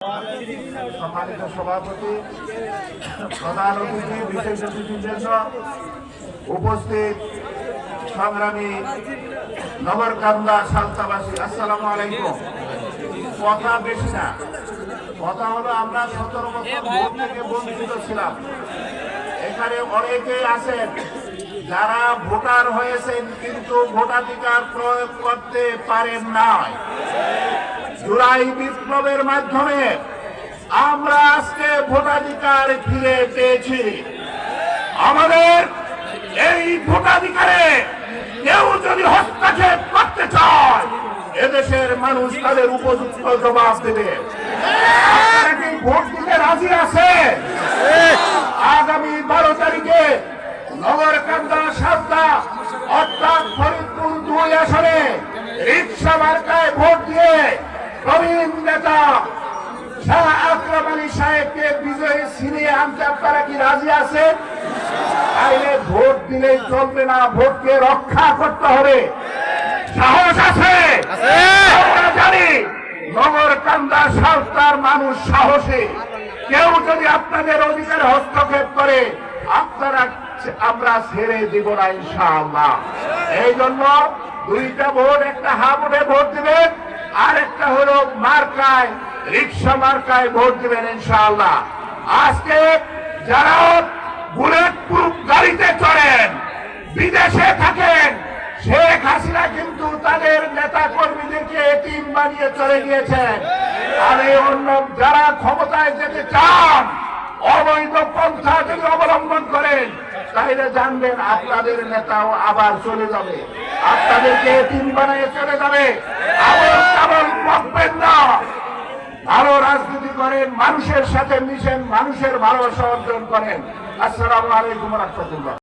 সম্মানিত সভাপতি, প্রধান অতিথি, বিশেষ অতিথির জন্য উপস্থিত সংগ্রামী নগরকান্দা সালতাবাসী, আসসালামু আলাইকুম। কথা বেশি না, কথা হলো আমরা 17 বছর ভোট থেকে বঞ্চিত ছিলাম। এখানে অনেকেই আছেন যারা ভোটার হয়েছেন কিন্তু ভোটাধিকার প্রয়োগ করতে পারেন নাই। জুলাই বিপ্লবের মাধ্যমে আমরা আজকে ভোটাধিকার ফিরে পেয়েছি। আমাদের এই ভোটাধিকারে কেউ যদি হস্তক্ষেপ করতে চায়, এদেশের মানুষ তাদের উপযুক্ত জবাব দেবে। আপনারা কি ভোট দিতে রাজি আছে? আগামী 12 তারিখে নগরকান্দা সালতা অর্থাৎ ফরিদপুর 2 আসনে রিকশা মার্কায় ভোট দিয়ে প্রবীণ নেতা শাহ আকরাম আলী সাহেবকে বিজয়ী ছিনিয়ে আনতে আপনারা কি রাজি আছেন? তাইলে ভোট দিলেই চলবে না, ভোটকে রক্ষা করতে হবে। সাহস আছে? আমরা জানি নগরকান্দা সালতার মানুষ সাহসী। কেউ যদি আপনাদের অধিকারে হস্তক্ষেপ করে আমরা ছেড়ে দিব না ইনশাআল্লাহ। এই জন্য 2টা ভোট, একটা হা ভোটে ভোট দিবেন, আর একটা হলো মার্কায়, রিকশা মার্কায় ভোট দিবেন ইনশাআল্লাহ। আজকে যারা বুলেট প্রুফ গাড়িতে চড়েন, বিদেশে থাকেন, শেখ হাসিনা কিন্তু তাদের নেতা কর্মীদেরকে এতিম বানিয়ে চলে গিয়েছেন। আর এই অন্য যারা ক্ষমতায় যেতে চান, অবৈধ পন্থা যদি অবলম্বন করেন, তাহলে জানবেন আপনাদের নেতাও আবার চলে যাবে, আপনাদেরকে এতিম বানিয়ে চলে যাবে। আবল বকবেন না, ভালো রাজনীতি করেন, মানুষের সাথে মিশেন, মানুষের ভালোবাসা অর্জন করেন। আসসালামু আলাইকুম ওয়া রাহমাতুল্লাহ।